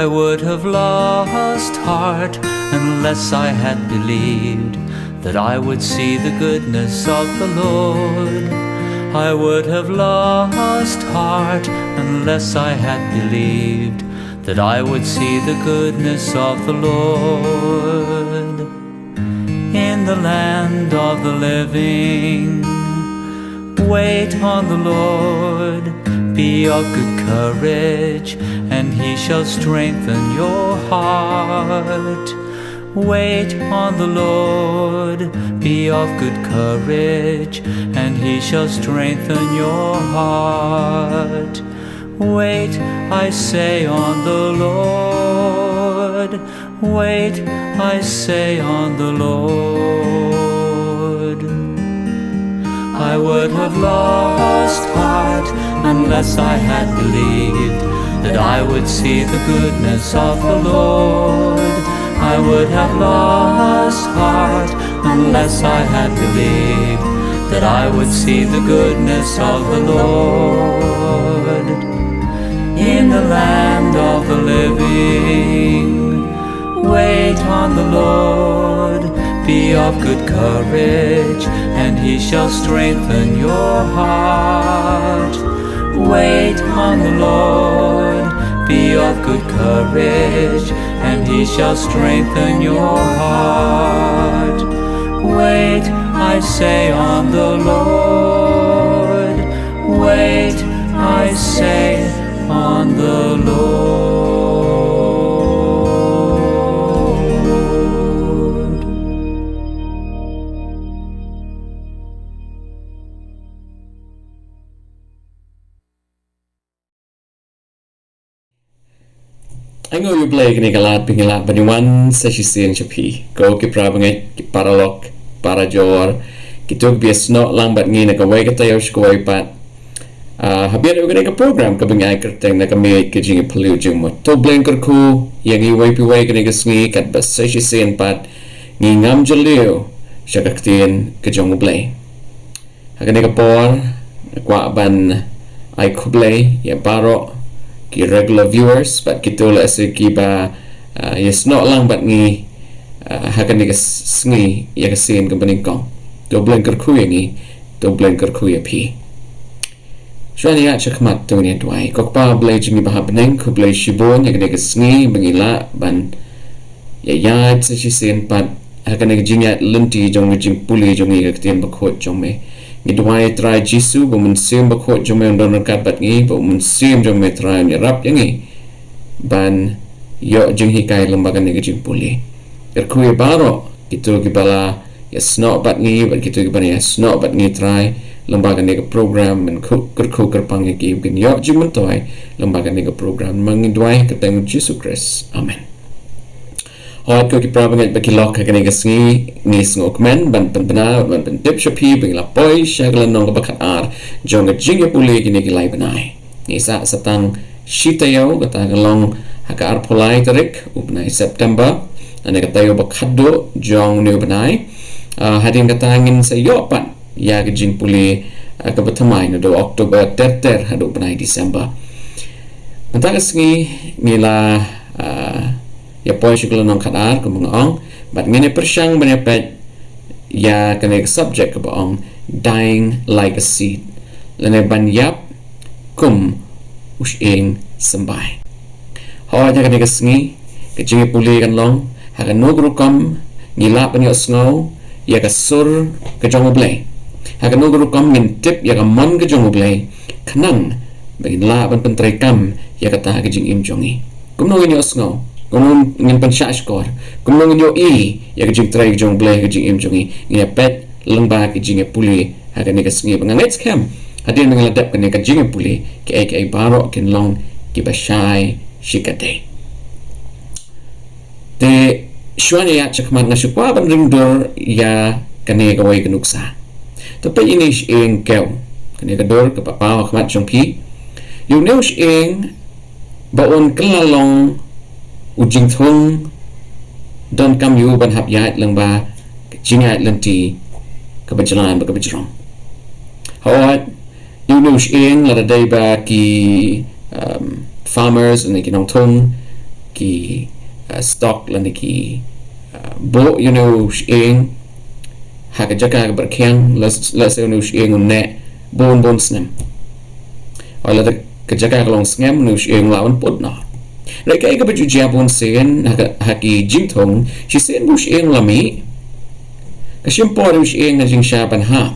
I would have lost heart unless I had believed that I would see the goodness of the Lord. I would have lost heart unless I had believed that I would see the goodness of the Lord. In the land of the living, wait on the Lord. Be of good courage, and he shall strengthen your heart. Wait on the Lord. Be of good courage, and he shall strengthen your heart. Wait, I say, on the Lord. Wait, I say, on the Lord. I would have lost heart unless I had believed that I would see the goodness of the Lord. I would have lost heart unless I had believed that I would see the goodness of the Lord. In the land of the living, wait on the Lord. Be of good courage, and he shall strengthen your heart. Wait on the Lord. Be of good courage, and he shall strengthen your heart. Wait, I say, on the Lord. Wait, I say, on the Lord. Anh ngồi play cái này cái lát pingi lát bani one sa Shyieng Symbai go ki prabangai ki paralok parajor ki tug bias no lang bat ngi na ka way ka tayo shkoi pat habiat ko cái program ka bingai kerteng na ka Miej ki Jingiaphylliew Jingmut to bleng kerku yang i way pi way ka ni sngi kat bas sa Shyieng pat ngi ngam jaleu shakaktien ka jong blay ha ka por kwa ban ai kublay ya baro ki regular viewers but kita la se ki ba yes not lang bat ngi hakan ni sngi ya ka sen company kong to bleng kerku yangi to bleng kerku ya pi shwani ya chakmat to ni dwai kok pa blay jingi ba happening ku blay shibon ya ka sngi bangila ban ya ya se Shyieng pat hakan ni jinga lunti jong jing puli jong ni ka tien ba khot jong me ni dwai try jisu bo mun sim ba khot jong me don kat bat ngi bo mun sim jong me try ni rap yangi ban yo jing hi kai lembaga ni jing puli kerku ya baro kitu ki bala ya snot bat ngi ba kitu ki bana ya snot bat ngi try lembaga ni program men kerku kerpang ki bin yo jing mun toy lembaga ni program mang dwai ka teng jisu Christ amen. Hoi ko ki prabangat baki lok ka kani gasngi ni snok men ban penbena ban pentip shapi bing la poi shagla nong bakat ar jong Jingiaphylliew kini ki lai benai ni sa satang shitayo kata galong haka ar polai tarik upnai September ane katayo bakado jong ni benai hadin kata angin sa yopan ya ki Jingiaphylliew ka batamai no do October ter hadu benai December mata gasngi nila ya poi shiklo nong kadar ko mga ong but ngene persyang banyak ya kene subject ko ong dying like a seed lene ban Ïap Kum Shyieng Symbai ho ja kene sngi ke Jingiaphylliew kan long ha kan nogru kam ngila pan yo snow ya ka sur ke jong blay ha kan nogru kam ngin tip ya ka mon ke jong blay khnang bagin la ban pentrai kam ya ka ta ke jing im jongi kum no yo snow kung ngin pan sha skor kung ngin yo i ya ka jing trai jong blay ka jing im jongi ngi pet lengba ka Jingiaphylliew ha ka ni ka sngi bang let's cam hadin mang ladap ka ni ka Jingiaphylliew ki ai baro kin long ki ba shai shikate te shwani ya chakmat na shukwa ban ring dor ya ka ni ka way kanuksa to pa ini Shyieng kew ka ni ka dor ka papa khmat jong pi yung new Shyieng baon kalalong ujing thung don kam yu ban hap yat lang ba jingat lanti ka bajalan ba ka bajrong hawat yu no Shyieng la day ba ki farmers and kinong thung ki stock lan ki bo Shyieng haka jaka berkeng las Shyieng unne bon snem ola ka jaka long sngem Shyieng lawan put na Rai kai ka baju jabon sen haki jingtong si sen Shyieng lami ka simpor Shyieng na jing sha ban ha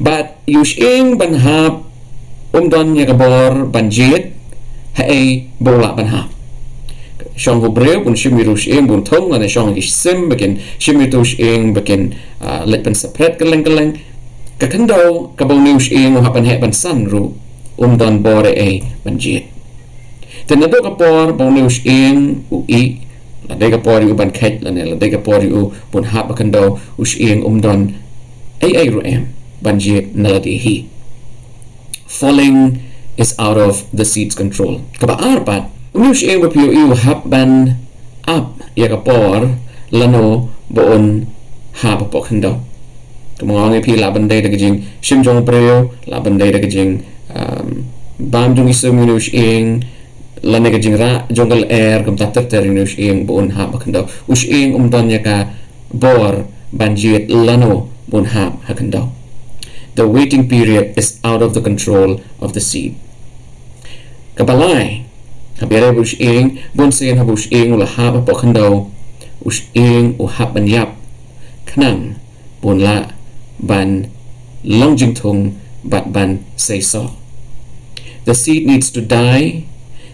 but Shyieng ban ha don ya kabor banjit hai bola ban ha Shong Hebreu pun Shimiru Shyieng pun thong lan Shong Sim bakin Shimiru Shyieng bakin let ban separate keleng ka kando ka bau Shyieng hapan he ban san ru don bore banjit Then nado ka por bau Shyieng ui la de ka por ban kait la de ka por pun hap kando Shyieng don ai ru banjit naladi falling is out of the seed's control kaba arpat Shyieng bapiu hap ban up ya ka por lano boon hap po kando tumong pi la ban de jing shimjong preo la ban de jing bam jong isum Shyieng lane ka jing ra jongal air kum tatter ter Shyieng boon hap kando Shyieng don ya ka bor banjit lano boon hap hakando The waiting period is out of the control of the seed. Kabalai, habire Shyieng bon sen Shyieng ula hap po kando Shyieng hap ban Ïap Knang bon la ban longjingtung bat ban say so. The seed needs to die,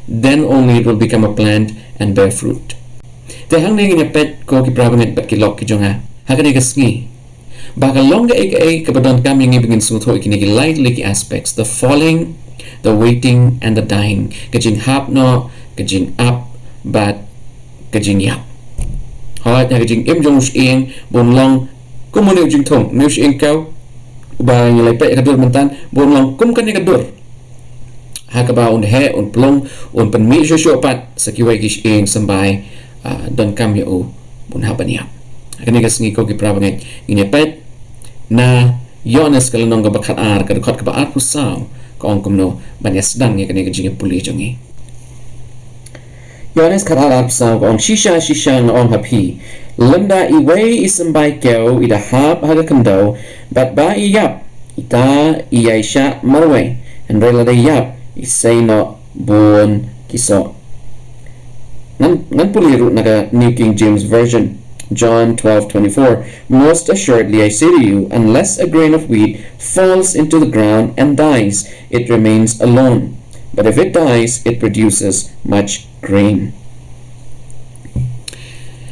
then only it will become a plant and bear fruit. Te hang ning pet ko ki prabanget bat ki lok ki jonga. Hakani ka sngi. Baka longa kabadon kami ngi bingin suto ikinigi lightly aspects, the falling, the waiting, and the dying. Kajing hap no, kajing up, but kajing Ïap. Hoat na kajing imjong Shyieng bon long kumuni ujing tong ni Shyieng kau ba ngi pet kadur mentan bon long kum kan kadur. Hakaba un he un plong un pen mi sho pat sakiwai ki Shyieng Symbai don kam yo bon hapan Ïap. Kani ka sngi ko ki prabanget ngi pet na Yones kalau nong bakat ar ka dekot ka ar pusau ka ong kumno banyak sedang ya kani ka Jingiaphylliew jongi Yones ka ar pusau ka ong shisha na ong hapi lenda iwei Symbai keu ida hap haga kendo bat ba Ïap ita iaisha marwe and rela de Ïap isay no bon kiso nan puliru naga New King James Version John 12:24 Most assuredly I say to you, unless a grain of wheat falls into the ground and dies, it remains alone. But if it dies, it produces much grain.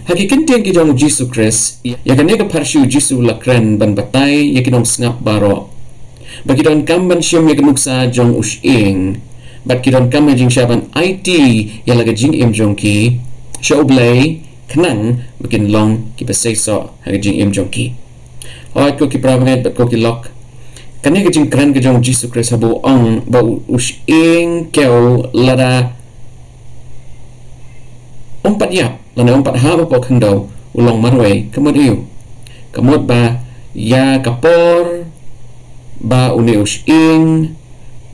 Hakikintian kijong Jesus Christ, yakanega parshu Jesus lakren ban batay yakinong snap baro. Bakidon kamban siyam yakanuksa jong Shyieng, but kidon kamban jing syaban IT yalaga jing imjong ki, siya oblay, Knang bikin long ki pasay so hagajing imjong ki. Hoat ko ki prabanget bat ko ki lok. Kani kajing kran kajong Jesus Christ habu ong ba Shyieng keu lada umpat Ïap lana umpat haba po kando ulong marway kamot iyo. Kamot ba ya kapor ba uni Shyieng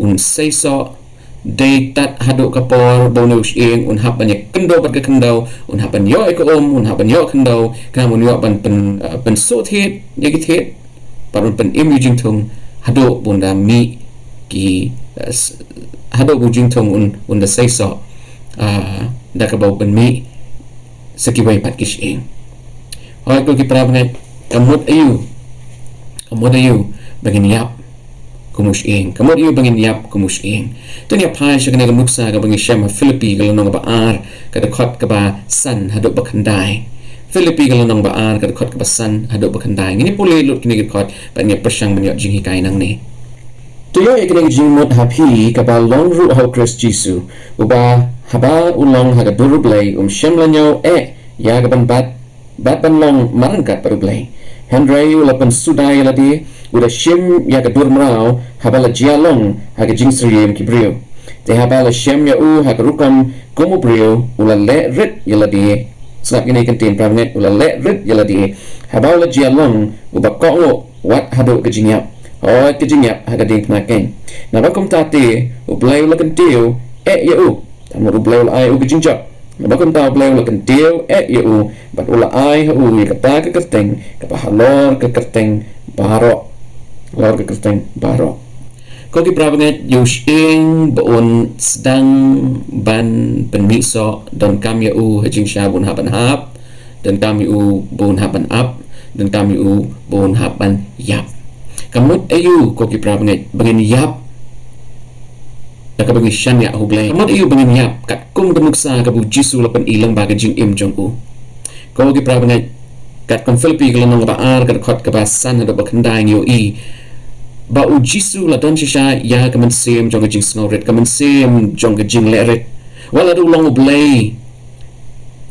un say so day tat hado kapor bono Shyieng un hapan kendo bat ka kendo un hapan yo un hapan yo kendo kam un yo ban pen sot hit yagit hit parun pen im yujing tung hado bunda mi ki hado bujing tung un da say so da ka bau pen mi sakiway pat ki Shyieng hoy ko ki prabanget kamot ayu bagin Ïap Kum Shyieng kamot iyo bangin Ïap Kum Shyieng tunya pai siya kanaga muksa ka bangin siyam Philippi galanong baar kadakot ka ba san hado bakandai Philippi galanong baar kadakot ka ba san hado bakandai ngini puli lut kinigikot pa niya persyang manyo jing hikay nang ni tuyo ikinag Jingmut hapi ka ba long ru ho Christ Jesus uba haba ulong haga durublay siyam lanyo ya gaban bat ban long marangkat parublay Henry ulapan suday ladi udah shim ya kedur merau habala jialong haga jingsriem kibrio te habala shim ya haga rukam kumubrio ula le rit yaladi snap ini kentin pramet ula le rit yaladi habala jialong uba kongo wat hado ke Jingiap ke Jingiap haga ding penaken na bakum tate ublay ula kentiu ya tamur ublay ula ai ke Jingjap Bakun tau blay ula kentiu u bat ula ai u kata ke kerteng kapa halor ke kerteng barok lor ke kerteng barok ko ki prabanget yu Shyieng baun sedang ban penmiso dan kami u hajing syabun haban hap dan kami u bun haban ap dan kami u bun haban Ïap kamut ayu ko ki prabanget bangin Ïap ka bangi syan ya hublay kamut ayu bangin Ïap kat kum demuksa ka bu jisu lapan ilang baga jing im jong u ko ki prabanget kat kon Filipi kelanong baar kat khot ka basan hado bakandai yo i ba u jisu la don shisha ya kaman sem jong jing snorit kaman sem jong jing leret wala du long blay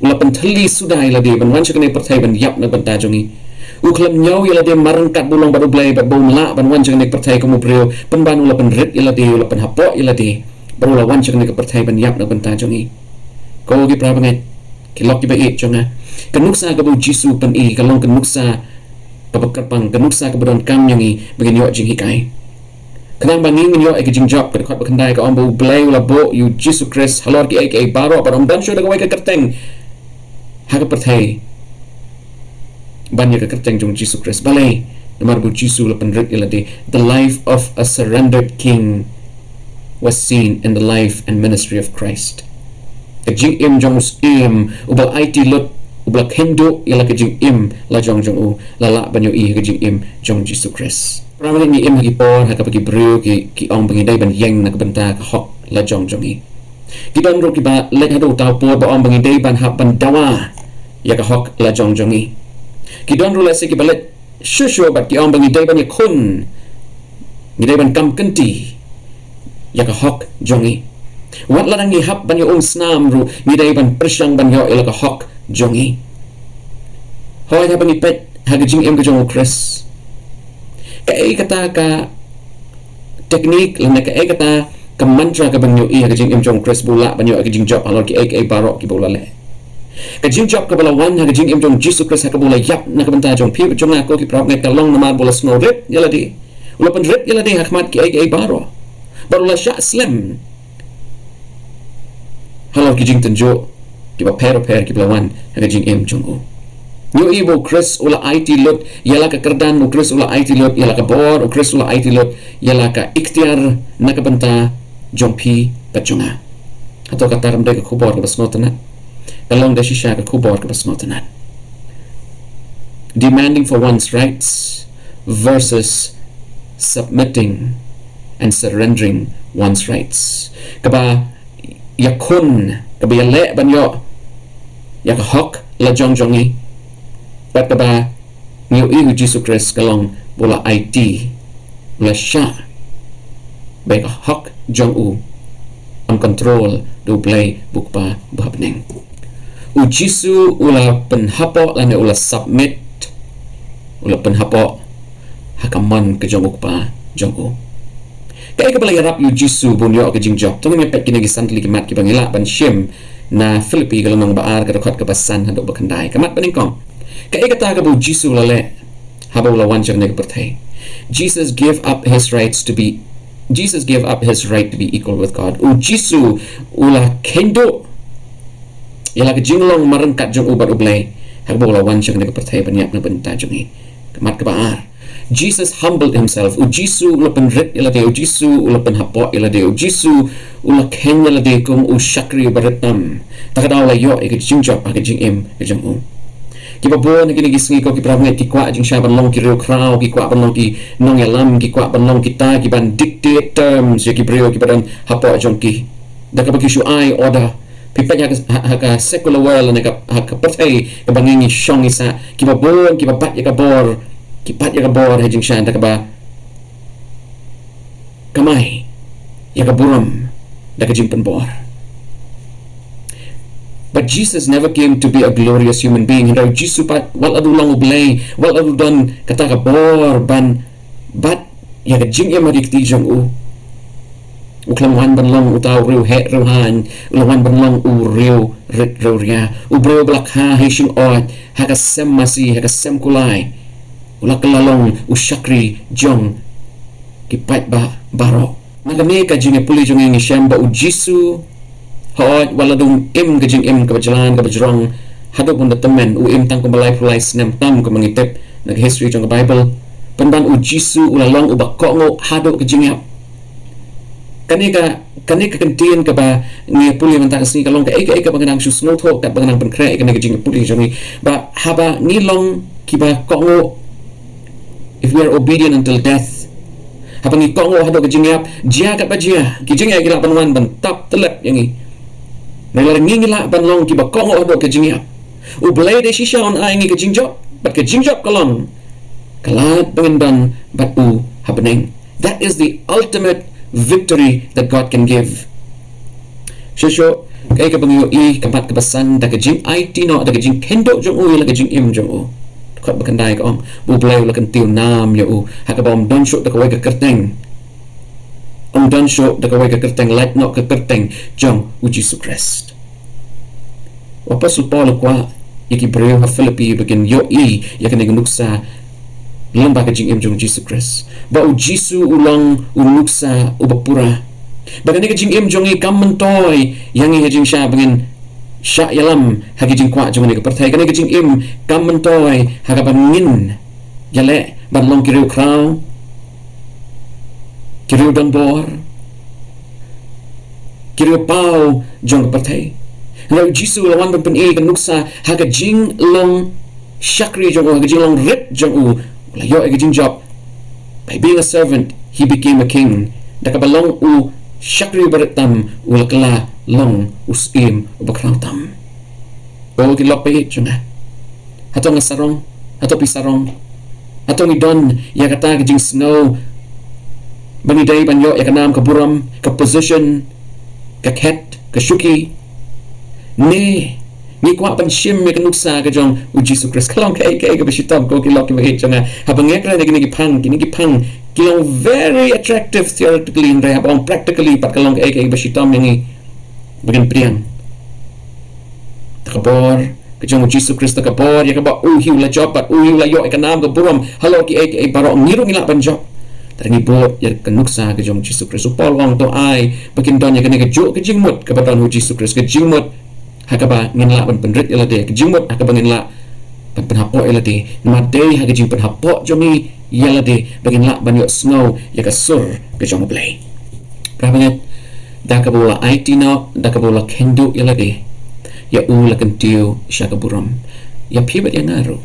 lapan thali sudai la de ban wan chakane perthai ban Ïap na ban ta jongi u klam nyau yala de marangkat bulong badu blay ba bom la ban wan chakane perthai kamu brio pan ban lapan rit yala de lapan hapo yala de baru la wan chakane perthai ban Ïap na ban ta jongi ko gi prabangai kilok ki ba e jonga kanuksa ka bu jisu pan i kalong kanuksa kapagkarpang kanuksa ka badon kam yangi bagin yo jing hikai kanang bangin yo ek jing job ka khot bakandai ka ombo blay la bo yu jisu Christ halor ki ek baro par om dan syo daga ka kerteng ha ka perthai banyak ka kerteng jong jisu Christ balay namar bu jisu la panrit ilade the life of a surrendered king was seen in the life and ministry of Christ jing im jong im ubal it lot ubal kendo ila ka jing im la jong u lala banyo i ka jing im jong Jesus Christ pramen ni im gi por ha ka pagi bru ki ong bangi dai ban yeng na ka banta ka hok la jong i ki don ro ki ba let hado taw por ba ong bangi dai ban hap ban dawa ya ka hok la jong i ki don ro la se ki balet shusho bat ki ong bangi dai ban ya kun ni dai ban kam kenti ya ka hok jong i wat larang ni hap ban yo snam ru ni dai ban persyang ban yo ila ka hok jongi hoy ha ban ipet ha jing em ka jong Chris ka kata ka teknik lan ka kata ka mantra ka ban yo i ha jing em jong Chris bula ban yo ka jing job alor ki barok ki bula le ka jing job ka bala wan ha jing em jong Jesus Chris ha ka bula Ïap na ka banta jong pi jong na ko ki prap ngai ka long na mar bula snow rip yala di ula pan rip yala di hakmat ki baro baru la sya slim halor ki jing tenjo ki ba per ki blawan ha jing em jong u yo ibo Chris ula IT lot yala ka kerdan u Chris ula IT lot yala ka bor u Chris ula IT lot yala ka ikhtiar na ka banta jong pi pajonga atau kata ram ka khubor ka basnotana kalong da shisha ka khubor ka basnotana demanding for one's rights versus submitting and surrendering one's rights kaba yakun kaba yale banyo yak hok la jongi pat kaba niyo ihu Jesus Christ kalong bola IT la sya baik hok jong u ang control do play bukpa babneng u jisu ula penhapo lan ula submit ula penhapo hakaman ke jong ukpa jong u kaya ka balay rap yu jisu bunyo ka jingjok tungo may pet kinagi santli kimat ki bangila ban shim na Filipi kalamang baar ka rakot ka basan hado bakandai kamat paningkong kaya ka bu jisu lale habaw lawan siya ka pertay Jesus gave up his right to be equal with God u jisu ula kendo yala ka jinglong marangkat jong ubat ublay habaw lawan siya ka pertay banyak na banta jong kamat ka baar Jesus humbled himself. Ujisu ulapan rit ilade, ujisu ulapan hapo ilade, ujisu ulaken ilade kum ushakri baratam. Takadaw layo ay kajingjop ay kajingim kajingu. Kibabo na kinigisngi ko kiprabnget kikwa jing siya banlong ki riyo kraw, kikwa banlong ki nong yalam, kikwa banlong kita, kiban dictate terms, ya kibriyo kibadan hapo jongki. Dakabakishu ay order. Pipanya haka secular world na haka patay kabangingi syong isa, kibabon, kibabat ya kabor, kipat ya kabor hejing siya anta kaba kamay ya kaburam da kajing penbor. But Jesus never came to be a glorious human being. Hindi Jesus pat wal adu lang ublay, wal adu don kata kabor ban bat ya kajing ya magikti jong u uklamwan banlong utaw riw he riwhan ulwan banlong u riw rit riw ria u brew blak ha heshing ot hakasem masi hakasem kulay ulak lalong usyakri jong kipat ba baro nagami ka jingiaphylliew jong ni Symbai u Jisu Hoy waladum im ke jing im ke berjalan ke berjerong hadap pun temen u im tang ko balai pulai senam tam ko mengitip nag history trong Bible penban u Jisu ulalong u bakko hadap ke jingiap kanika kentian ke ba ngi puli mentang sini kalong ke eka banganang su snow tho kat banganang penkre ke ngi jing puli jongi ba haba ngi long kiba ko if we are obedient until death habang ikong hadok ke jingiap jia kat bajia ki jingiap gila panwan ban tap telep yangi nalar ngingila ban long ki ba kong hadok ke jingiap u blay de shisha on ai ngi ke jingjop bat ke jingjop kalong kalat pengendan bat u happening. That is the ultimate victory that God can give. Shosho kay ka bangyo kapat kabasan da ke jing IT no da ke jing kendo jong u la ke jing im jong u kat bakandai ka ong bu blay la kan tiu nam ya u hakabom don shot da ka wai ka kerteng don shot da ka wai ka kerteng light no ka kerteng jong u Jesus Christ. Apostle Paul kwa yaki breu ha Philippi begin yo ya kan nuksa lamba ka jing im jong Jesus Christ ba u Jisu ulang unuksa u bapura bagani ka jing im jong kam mentoy yang i jing sha begin sya yalam hagi jing kwa jong ni ka perthai kan ka jing im kam mentoy haga bangin yale ban long kiriu krau kiriu don bor kiriu pau jong ka perthai lalu Jisu lawan pen kan nuksa haga jing long shakri jong haga jing long rip jong u la yo haga jing job by being a servant he became a king da ka balong u shakri baratam ulakla long usim ubakrantam o kilok pe chunga hatong sarong hato pisarong hatong idon ya kata jing snow bani day banyo ya kanam ka buram ka position ka ket ka shuki ni kwa pan shim me kanuksa ka jong u Jesus Christ kalong ka bishitam ko kilok pe chunga habang ekra ni pang kilong very attractive theoretically in rehab on practically pat kalong ka bishitam ni bagin priang takabor kajong Jesus Christ takabor ya kaba hiu la job pat hiu la yo ekanam ka buram halo ki baro ngiru ngila ban job tani bo ya kanuksa kajong Jesus Christ upol wang to ai bagin don ya kani ka jo ka jingmut ka badan Jesus Christ ka jingmut hakaba nginla ban penrit ila de ka jingmut hakaba nginla ban penhapo ila de namade haka jing penhapo jomi yala de bagin la ban yo snow ya ka sur kajong play prabanget dakabola aitino dakabola kendo ila de ya ula kentiu syakaburam ya pibat yang ngaru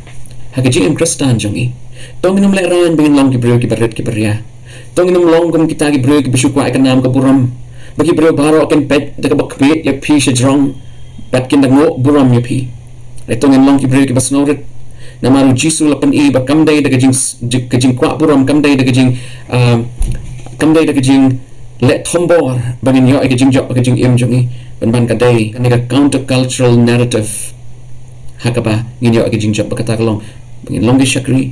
hagaji em kristan jongi tonginum leran bingin long ki bro ki baret ki beria tonginum long kum kita ki bro ki besukwa ikanam kaburam bagi bro baro akan pet dakabak create ya pi shajrong bat kin dango buram ya pi tongin long ki bro ki basnoret namaru Jisu lapan bakam dai kajing kwa buram kam dai kajing let tombor bangin yo kajing job kajing im jongi ban kadai kanika countercultural narrative hakaba ngin yo kajing job kata kalong bangin long ki shakri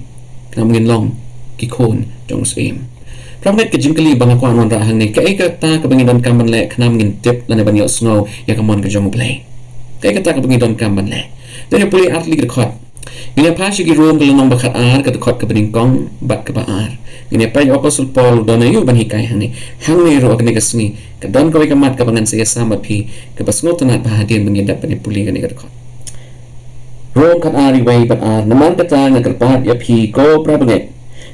kana bangin long ki kon jong im pramet kajing kali bang akwan wan rahang ni kai kata ka bangin don kamban le kana bangin tip lana ban yo snow ya kamon ka jong play kai kata ka bangin don kamban le dan puli artli khot ngine pashi ki room belum bakat ar ka khot ka bangin kong bat ka ba ar ngine pa yo apostle Paul don ayu ban hikai hani hangi ro ka ni kasni ka don ko ka mat ka bangan saya sama pi ka basnot tanat bahadian bangin dapat ni puli ka ni ka khot room kat ari way bat ar naman kata ngakarpat ya pi ko prabanget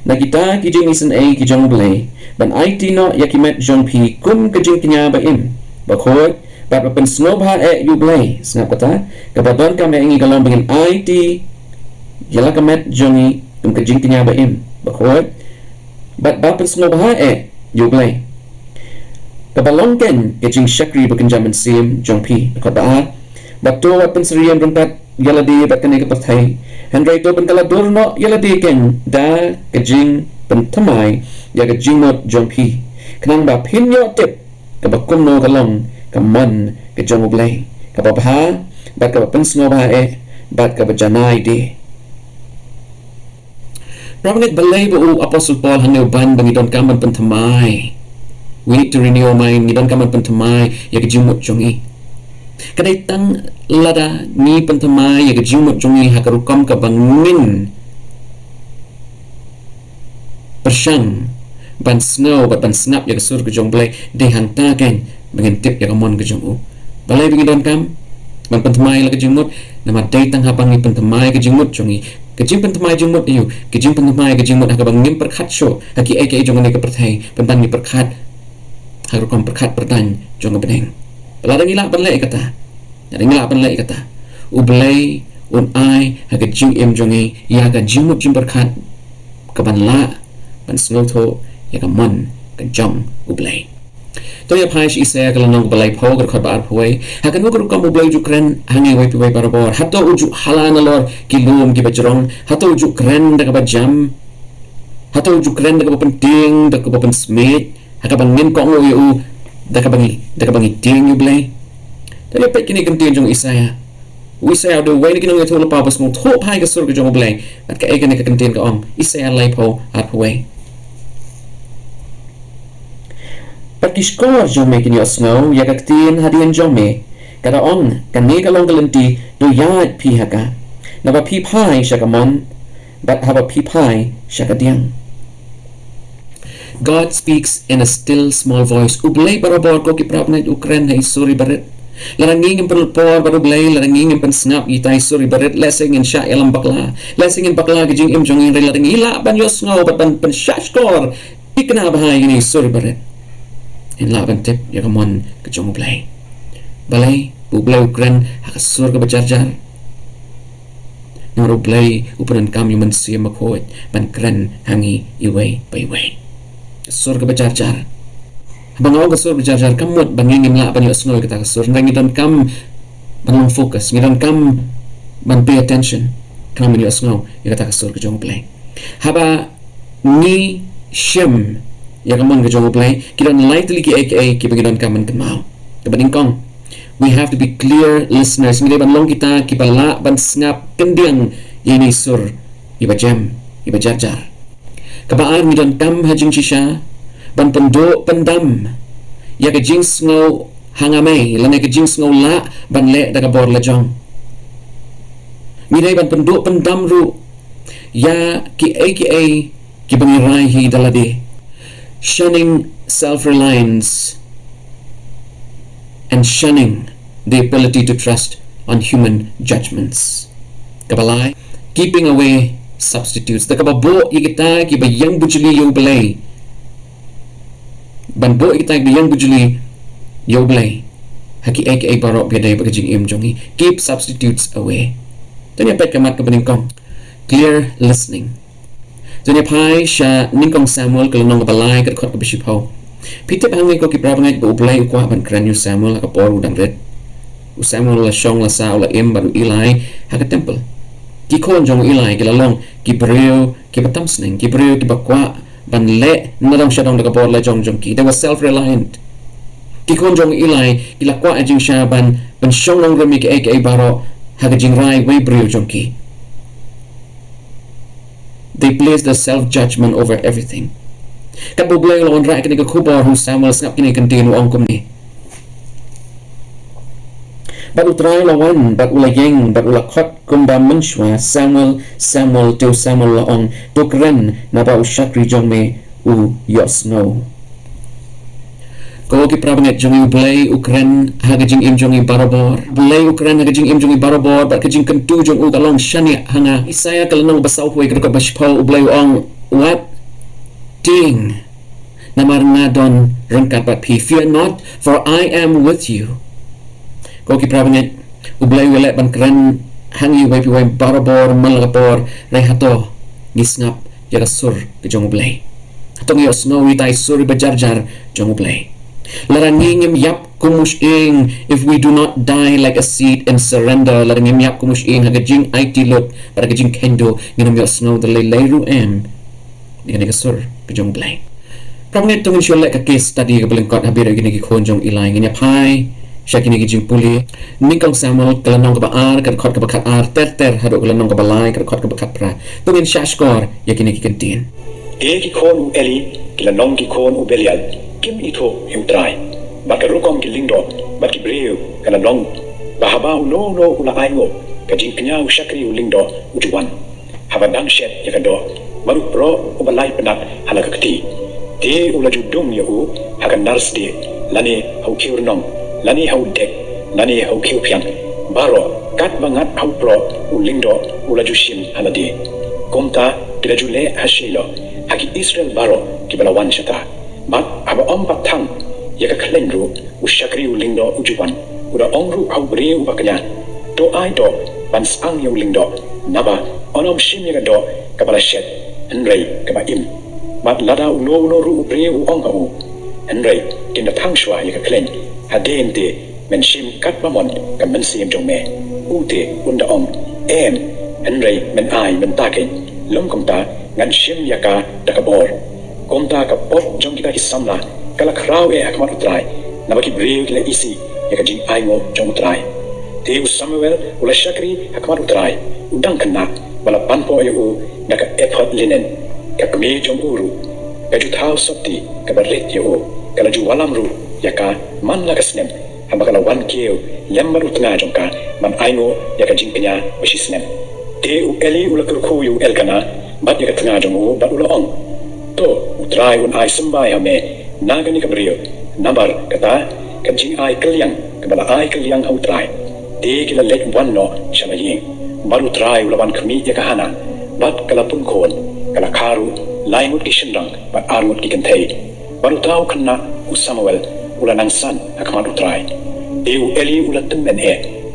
na kita kijing isen ki jong blay ban IT no yakimet jong pi kum kijing knya ba im bakhot bat pen snow ba you blay snap kata kabadon ka me ngi galong bangin IT yala kamet jongi kum kijing knya ba im bakhot bat pen snow ba you blay kabalong ken kijing shakri bakin jaman sim jong pi bakhot ba bat to pen serian rumpat yala di bat kani ka pathai Hendrai to penkala dorno yala deken da kajing pentamai ya kajing not jongpi kenang ba pinyo tip ka bakum no kalong kaman ka jong blay ka babha bat ka pensno ba bat ka bajanai de Rabanget balay bu Apostle Paul hanyo ban bangidon kaman pentamai we need to renew our mind ngidon kaman pentamai ya kajing mot jongi kadai tang lada ni pentamai ya kejumut jongi hakarukam ka bangin persang ban snow ban snap ya kesur ke jong blay de hanta kan bangin tip ya kamon ke jongu balai bagi don kam man pentemai la ke jingmut nama datang habang ni pentemai ke jingmut jongi ke jing pentemai jingmut iu ke jing pentemai ke jingmut habang ngim perkhat syo haki ai ke jong ne ke perthai pentan ni perkhat haru kom perkhat pertan jong beneng peladang ila banlai kata yang ila banlai kata ublai un ai haki jing em jongi ya ka jingmut jing perkhat ke ban la ban snotho ya ka man ke jong ublai to ya phai shi se ka lanong balai pho ka khat bar phoi ha kan ko kam ublai ju kren hangi wai pi wai barabor hato uju halana lor ki lum ki bajrong hato uju kren da ka bajam hato uju kren da ka penting da ka pen smith ha ka bangin ko ngo yu da ka bangi ting ublai to ya pek kini kan tin jong isaya Isaya do wai ni kinong ito la pa pas mo tho phai ka sur ka jong ublai at ka ai kan ka kan tin ka ong isaya lai pho at phoi Pakishkor jome kini osno ya kaktin hadian jome kada on kanega longalanti do yad pihaka naba pi pai shakamon but haba pi pai shakadiang God speaks in a still small voice ublay barabor ko ki prapnait ukren hay suri barit laranging in penulpor barublay laranging in pensngap itay suri barit lesing in sya elam bakla lesing in bakla gijing im jongin larang ila ban yosno bat ban pensyashkor ikna bahay ini suri barit in laban tip ya kamon ke jong ublay balai ublay ukren hakasur ke bajarjar nor ublay uperan kam yuman siya makoit ban kren hangi iway bayway kasur ke bajarjar habang ako kasur bajarjar kamot bangingin laban yung asnoy kita kasur ngidan kam banong focus ngidan kam ban pay attention kam yung asnoy yung kita kasur ke jong ublay haba ni shem ya kamon ke jong ublay kita lightly ki aka ki bagidon kaman kenmau kebaning kong we have to be clear listeners ngi ban long kita ki bala ban ngap kendiang ini sur iba jam iba jarjar kabaan ngi don kam hajing shisha ban pendo pendam ya ke jing sngo hangamai lane ke jing sngo la ban le daga bor la jong ngi ban pendo pendam ru ya ki aka ki bangirai hi dalade shunning self-reliance and shunning the ability to trust on human judgments. Kabalai, keeping away substitutes. The kababo ikita ki bayang bujuli yo belay. Banbo ikita ki bayang bujuli yo belay. Haki aka barok biaday bagajing im jongi. Keep substitutes away. Tanya pet kamat kabaningkong. Clear listening. Dunia pai sya ningkong Samuel kalau nong balai kat kot bishop ho. Pitip hangi ko ki prabangai bu ublai ukwa ban kran Samuel ka por udang red. Samuel la shong la sa la im baru Eli ha ka temple. Ki kon jong Eli ki la long ki breu ki batam sning ki breu ki bakwa ban le nadang sya dong ka por la jong ki. They were self-reliant. Ki kon jong Eli ki la kwa ajing sya ban shong long remi ki aka baro ha ka jing rai we breu jong ki. They place their self-judgment over everything. Kat bublay lawan rak kini kubar hu Samuel ngap kini kentinu ongkum ni. Bat utray lawan, bat ulayeng, bat ulakot kumba menshwa Samuel tu Samuel laong tukren na ba usyakri jong me u yosno. Ko ki prabanget jongi ublay ukren hagajing im jongi barabor blay ukren hagajing im jongi barabor bat kajing kentu jong u kalong shani hanga isaya kalanong basaw huwag ka bashpaw ublay ong what ding namar nga don rangkat bat pi fear not for I am with you. Ko ki prabanget ublay wala ban kren hangi way pi way barabor malagapor rehato gisngap yagasur ke jong ublay hatong yosno itay suri bajarjar jong ublay laranging Ïap Kum if we do not die like a seed and surrender laranging Ïap Kum hagajing IT lot para gajing kendo nginam yosno the layru em ngani kasur kajong blay pramnget tongin syole ka case study ka belengkot habira gini ki khonjong ilai ngini pai sya kini gijing puli ningkong Samuel kalanong ka baar ka khot ka bakat ar ter hado kalanong ka balai ka khot ka bakat pra tongin syashkor ya kini ki kentin ki khon u eli kalanong ki khon u belial kim ito utray bakarukong kilingdo bakibreu kalanong bahabaw no ula aingo kajing kanya usyakri ulingdo ujuan habadang shet yakado marupro ubalay penat halakakti ti ula judum yu hakan narsdi lani hau kiurnong lani hau dek nani hau kiu piang baro kat bangat hau pro ulindo ulajushim haladi komta kilajule hashilo haki Israel baro kibalawan shata bat aba patang yaka kalendru ushakri ulindo ujuban uda ongru hau bre ubakanya to ai do ban sang yung lindo naba onom shim yaka do kabala shet henrei kaba im bat lada uno ru bre u ong hau henrei kinda thang shwa yaka kalen hadente men shim kat mamon kam men sim jong me ute unda ong em henrei men ai men taken lom komta ngan shim yaka dakabor komta ka pot jong kita hisamla kala kraw akmat utrai nabaki bre kila isi yaka jing aingo jong utrai te Samuel ula shakri akmat utrai udang kena bala panpo u naka effort linen ka kme jong uru ka ju thau sopti ka baret u kala ju walam ru yaka man la kasnem hamba kala wan keu lembar utnga jong ka man aingo yaka jing penya washisnem te u eli ula kurku yu elkana bat yaka tnga jong u bat ula ong to utrai un ai Symbai hame nagani ka brio nabar kata ka jing ai kaliang ka bala ai kaliang au trai te kila let wan no shalaying baru try ulawan kami ya kahana bat kala pun kon kala karu laingut ki shendang bat arngut ki kentei baru tahu kena Samuel ulanang san akmadu try eu eli ulaten men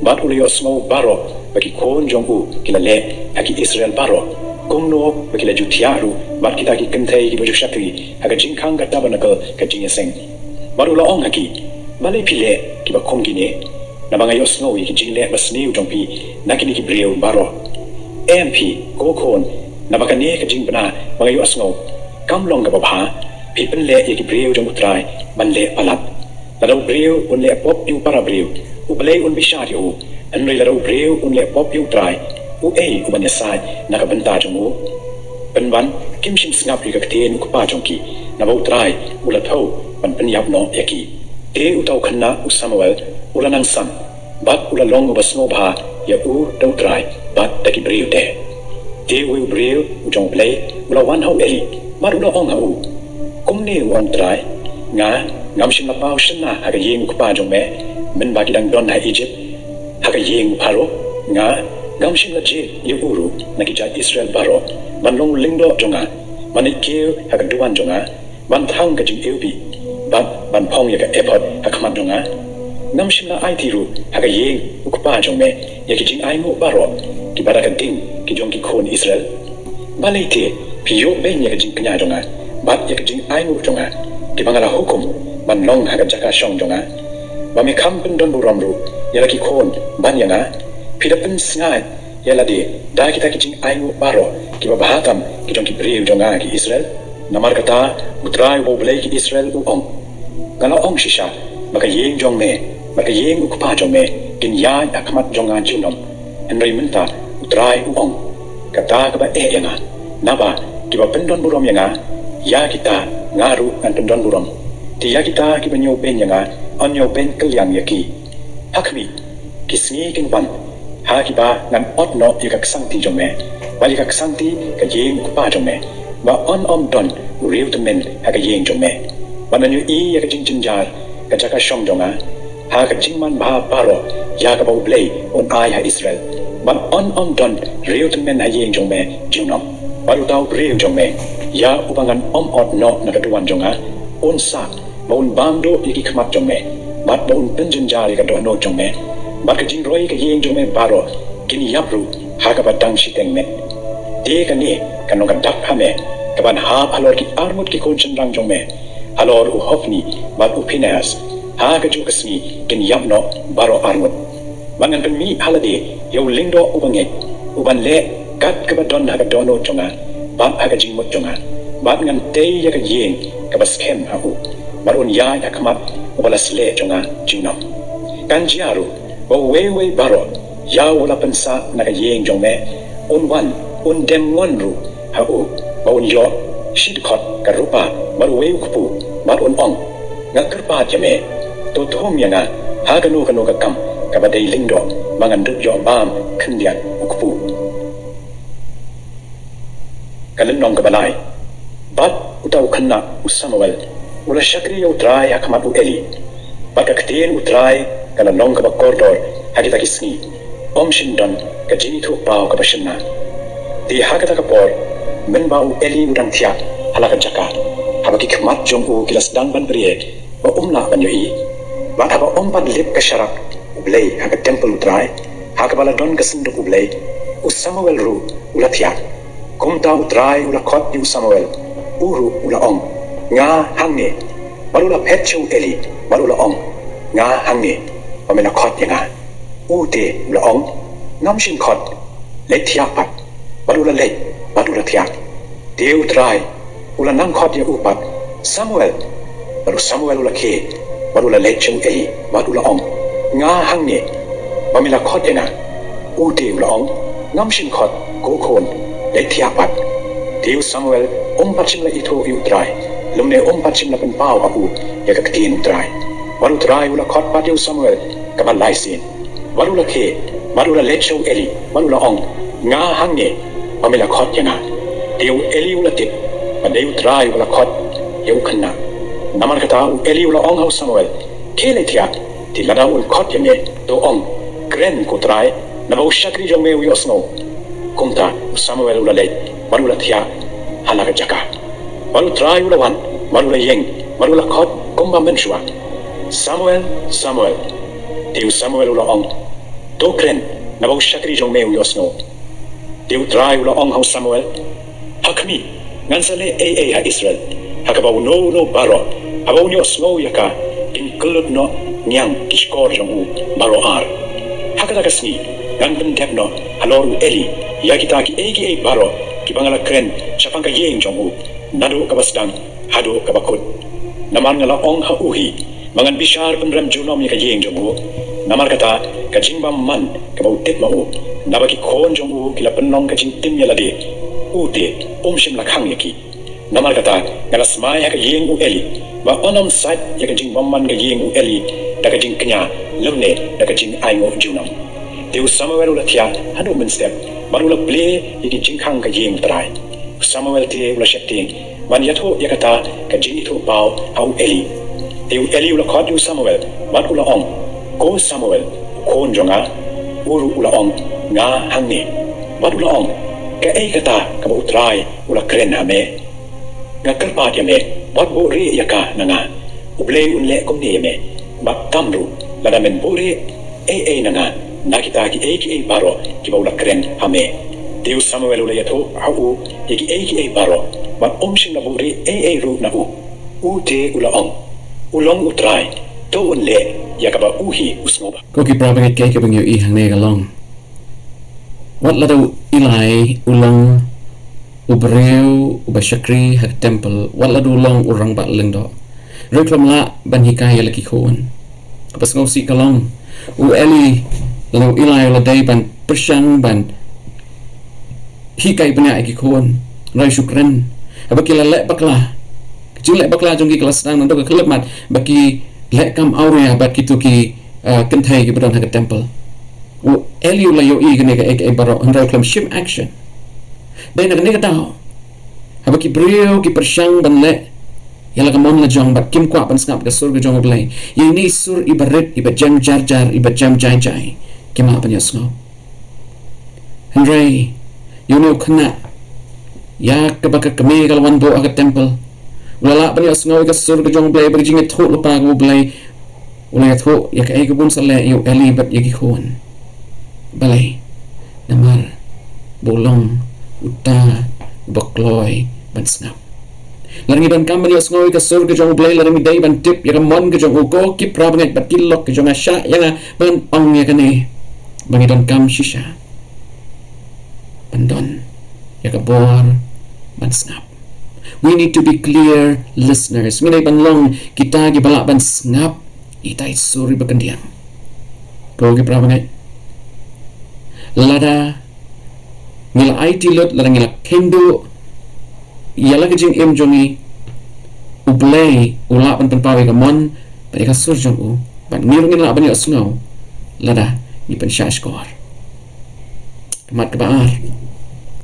bat ulayo smau baro bagi kon jong u kila le haki Israel baro kongno bagi la jutiaru bat kita ki kentei ki baju shakri aga jingkang ka tabanakal ka jingeseng baru la ong haki balai pile ki ba kongine na mga yosno iki jingle basniu jong pi nakini ki breu baro MP kokon na baka ne ka jingbana mga yosno kamlong ka babha pi penle iki breu jong utrai banle palat la do breu unle pop yu para breu u play un bishari u anri la do breu unle pop yu trai u u banyasai na ka banta jong u penwan kim shin snap ri ka ten ku pa jong ki na bo trai ula thau ban penyap no yaki te utau khanna Samuel ulanang sam bat ulalong basno bha ya u dau trai bat taki breu te u breu ujong play ulawan hau eli mar ula ong hau kumne wan trai nga ngam shin la pau shna ha ga yeng ku pa jong me men ba ki dang don ha Egypt ha ga yeng pharo nga ngam shin la je yu uru na ki ja Israel baro man long lingdo jonga man ikeu ha ga duwan jonga man thang ga jing eubi bat ban phong ya ga airport ha khamat jonga ngam shimla ai tiru haga yeng ukpa jong me yaki jing ai mo baro ki baraka ding ki jong ki khon Israel balaite piyo ben yaki jing knya jonga bat yaki jing ai mo jonga ki bangala hukum ban long haga jaka shong jonga ba me kam pen don buram ru yaki khon ban yanga pidapen sngai yala de da kita ki jing ai mo baro ki ba bahatam ki jong ki breu jonga ki Israel namar kata utrai wo blai ki Israel u ong ngala ong shisha maka yeng jong me maka yeng ukpa jong me kin ya akmat jonga junom henry menta utrai uong kata kaba yanga naba kiba pendon burom yanga ya kita ngaru an pendon burom ti ya kita kiba nyo ben yanga onyo ben kelyang yaki hakmi kisni kin ban ha kiba ngan otno yaka sangti jong me bali ka sangti ka yeng ukpa jong me ba on don real to men ha ka yeng jong me bananyo yaka jinjar ka jaka shong jonga ha ka jingman ba paro ya ka ba play on ai ha Israel ban on don real to men ha yeng jong me junom baru tau real jong me ya ubangan ot no na ka duan jonga on sa ba un bando iki khmat jong me bat ba un penjin jari ka do no jong me bat ka jing roi ka yeng jong me baro kini yapru ha ka ba dang shiteng me de ka ni ka no ka dak ha me ka ban ha phalor ki armut ki kon chen rang jong me alor u hofni bat u pinas ha ka ju kasni kin yapno baro armut bangan pen mi halade yo lingdo ubange uban le kat ka ba don ha ka dono jonga bat ha ka jingmut jonga bat ngan te ya ka yeng ka ba skem ha u barun ya ya kamat wala sle jonga jinam kan jiaru ba we baro ya wala pensa na ka yeng jong me un dem ngon ru ha u ba un yo shit khot ka rupa baru we kupu barun ong ngakar pa jame to thom yanga ha ka no ka kam ka ba dei lingdo mangan duk yo bam khndian kupu kalan nong ka balai bat utau khanna Samuel ula shakri yo trai akmat u eli bakakten u trai kana long ka corridor hagita kisni shin don ka jini thu pau ka bashna di hagata ka por men bau eli udang thia halaka jaka habaki khmat jong u kilas dang ban brie ba umla ban yoi ba aba pat lip ka sharak ublei haga temple utrai haga bala don ka sinduk ublei Samuel ru ula thia kumta utrai ula khot yu Samuel uru ula ong nga hange barula petchu eli barula ong nga hange pamela khot yanga ute ula ong namshin khot le thia pat barula le barula thia deu utrai ula nang khot ya upat Samuel baru Samuel ula ke barula le chu eli barula ong nga hange pamela khot yanga ute ula ong namshin khot ko khon le thia pat deu Samuel pachim la ito yu trai lumne pachim la pen pau aku ya ka tin trai baru trai ula khot pat deu Samuel ka ban lai sin baru la ke baru la lecho eli baru la ong nga hange pamela khot yana deu eli ula tip ba deu trai ula khot yu khanna namar kata eli ula ong hau Samuel ke le thia ti la da ul khot yane do ong gren ko trai na ba shakri jong me yu sno kumta Samuel ula le baru la thia halaka jaka baru try ula wan baru la yeng baru la khot kumba menshua Samuel tiu Samuel ula ong to kren na ba shakri jong me yu sno tiu try ula ong hau Samuel hakmi ngansale ha Israel hakaba no baro aba unyo sno yaka in kulut no nyang kishkor jong u baro ar hakata kasni gan ben debno haloru eli yakita ki egi baro ki bangala kren chapanga yeng jongu nadu kabasdang hadu kabakut namar ngala ong ha uhi mangan bishar penram junom yaka yeng jongu namar kata kajing bam man kabau tet mau nabaki khon jongu kila penong kajing tim yalade ute shim lakhang yaki namar kata ngala smai yaka yeng u eli ba onam sat yaka jing bam man ka yeng u eli daga jing knya lumne daga jing aingo junam Deu Samuel ula thia hanu men step baru la play yiki jingkhang ka yeng trai Samuel te ula sheting man yatho yakata ka jing itho pau au eli deu eli ula khot yu Samuel bat ula ong ko Samuel khon jonga uru ula ong nga hangne bat ula ong ka ei kata ka bu trai ula kren hame nga kalpa ya me bat bo ri yaka nanga ublei unle komne me bat tamru la men bo ri ei nanga nakita ki eki baro ki baula kren hame deu Samuel ula yato au eki baro ba shin na buri ru na u te ula ong ulong utrai to unle yakaba uhi usnoba ko ki prabangat kay kabang yu ihang ne galong wat la daw ilai ulong ubreu ubashakri hak temple wat la daw ulong urang ba lendo reklam la ban hikaya laki khon kapas ngau si kalong u eli lalu ilai la day ban persyang ban hikai banya iki khon rai syukran abaki la lek bakla kecil lek bakla jong ki kelas nang ndo ka kelep mat baki lek kam aurea bat kitu ki kenthai ki badon ha temple u eli la yo i gane ka ek baro ndo klam shim action dai na ne ka daw abaki brio ki persyang ban lek yala kamon la jong bat kim kwa ban skap ka sur ga jong blai yini sur ibaret iba jam jar iba jam jai kima pan yasno Henry you know kana ya kabaka kami kalwan bo aga temple wala pan yasno ka sur ga jong blai ba jing tho lo pa go blai wala tho ya ka ay bun sala yu eli bat yagi khon balai namar bolong uta bakloy ban snap Larang iban kam bani osngoy ka sur ka jong blay larang day ban tip ya mon ka jong uko ki prabangat bat kilok ka jong asya ya ban pang ya kane bangi don kam shisha bandon ya ka bor ban snap we need to be clear listeners ngai ban long kita gi balak ban snap itai suri bakandiam ko ki prabangat lada ngila IT lot larang ngila kendo yala ka jing em jongi ublay ula pan pawi ka mon pa ka sur jong u ban ngirungin la ban yo snow lada ni pan sha score kamat ka baar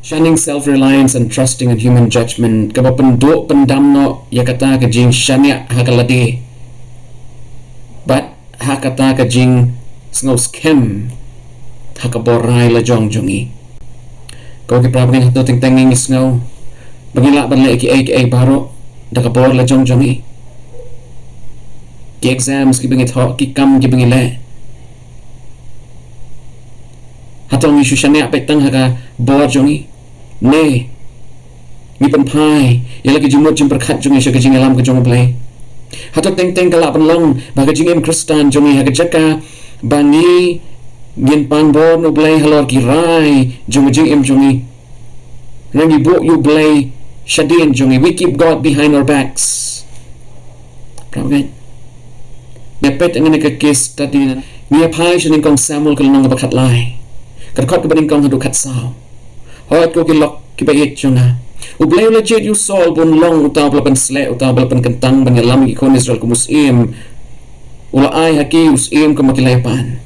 shunning self-reliance and trusting in human judgment ka ba pando pandamno yakata ka jing shanya hakalade but hakata ka jing snow skem hakaborai la jong jongi ko ki prabang hato ting tenging snow bagila ban le ki baro dakabor la jong jongi ki exams ki bingit ho ki kam ki bingile hato mi shushania petang haka bor jongi ne ni penpai ia lagi jumut jum berkat jongi sya jing alam ke jong play hato teng kala penlong baga jing em kristan jongi haka jaka bangi ngin pan bor no play halor ki rai jong jing em jongi nangi bo you play shadin jongi we keep God behind our backs pragai depet ngene ka case study ni apai shin kong Samuel kalong bakat lai kadkot ka baning kong hadu kat sao hot ko kilok kibayet jonga ublay legit you sol bun long utaw balapan sle utaw balapan kentang banyalam ikon Israel kumusim ula ay haki usim kamakilayapan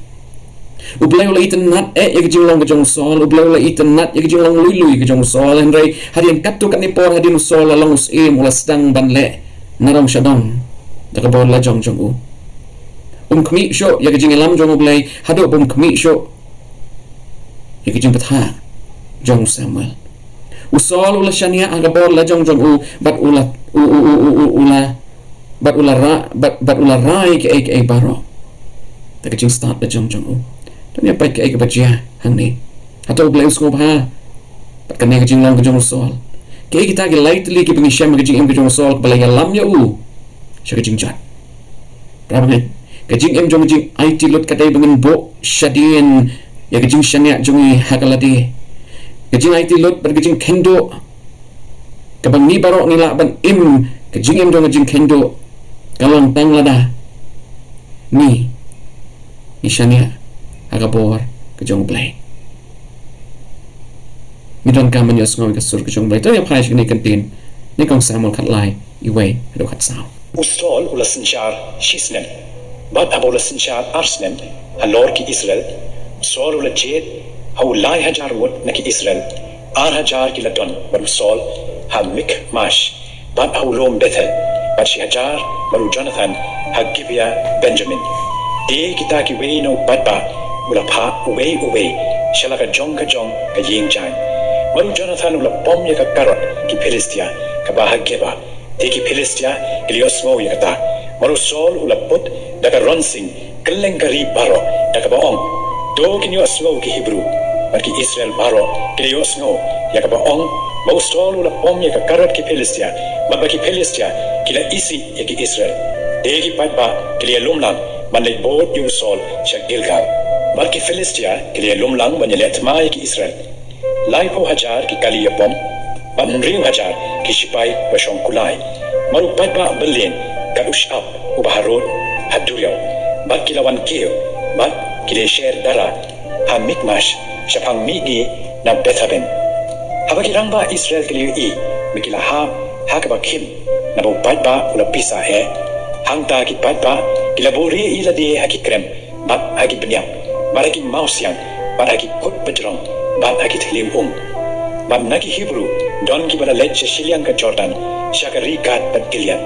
ublay ula itan nat yakijing long kajong sol ublay ula itan nat yakijing long luy kajong sol henry hadian katu kanipor hadin usol long usim ula sedang banle narong syadong dakabor la jong u kmi syo yakijing lam jong ublay hadu kmi syo yakijing patha jong Samuel usol ula shania agabor la jong u bat ula rai ke baro takijing start la jong u tanya pai ke bajia hangni atau blai usko ha pat kan ke jing long ke jong usol ke kita ke lightly ke pengisham ke jing em ke jong usol ke balai lam ya u sya ke jing jat ramai ke jing em jong jing IT lot kadai bengen bo shadien ya ke jing shania jongi hakaladi kejing IT lot berkejing kendo kabang ni barok nila ban im kejing em dong kejing kendo kalong tang lada ni isanya agabor kejong play midon kaman yos ngoi kasur kejong play to ya phaish ni kantin ni kong Samuel khat lai iway do khat sao ustol ula sinchar shisnem bat abola sinchar arsnem halor ki Israel sol ula jet hau lai hajar wot naki Israel hajar kila don baru sol ha mik mash bat hau lom Bethel bat shi hajar baru Jonathan ha Gibeah Benjamin kita ki wei no bat ba ula pa uwe shalaka jong ka ying jang baru Jonathan ula pom ya ka karot ki Philistia ka ba ha Geba ki Philistia ki liosmo ya ta baru sol ula put daga ronsing kelengkari baro daga baong do kinyo asmo ki Hebrew Bagi Israel baro kili osno ya ka baong mau stol ula pom ya ka karot ki Philistia bagi Philistia kila isi ya ki Israel degi patba kili lumlang manlay bod yung sol siya Gilgal bagi Philistia kili lumlang banyalet ma ya ki Israel lai po hajar ki kali ya pom manring hajar ki Shipai basyong kulay maru patba belin ka Ushab ubaharod haduryaw bagi lawan kiyo bag kili share dara ha mikmash syapang migi na Bethaben habagi rangba Israel kili i mikila ha hakaba kim na bo patba ula pisa hangta ki patba kila bori ila di haki krem bat haki benyam baraki mausyang bat haki kut bejrong bat haki thilim bat naki Hebrew don ki bala lech Shyieng ka Jordan syaka rikat bat Gilead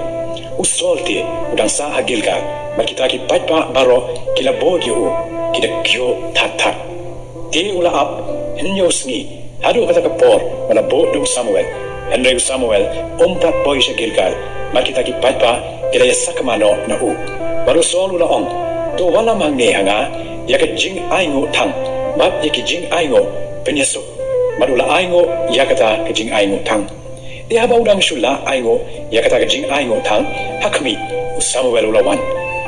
usolti udang sa ha Gilgal makita ki patba baro kila bodyo kila kyo tat ti ula ap hinyo sngi hadu kata kapor wala bodong Samuel Henry Samuel umtat boy sa Gilgal makita ki patba kila yasakamano na baru sol ula ong to wala mangne hanga yaka jing aingo tang bat yaki jing aingo penyesuk marula aingo yakata ke jing aingo tang dia ba udang shula aingo yakata ke jing aingo tang hakmi Samuel ula wan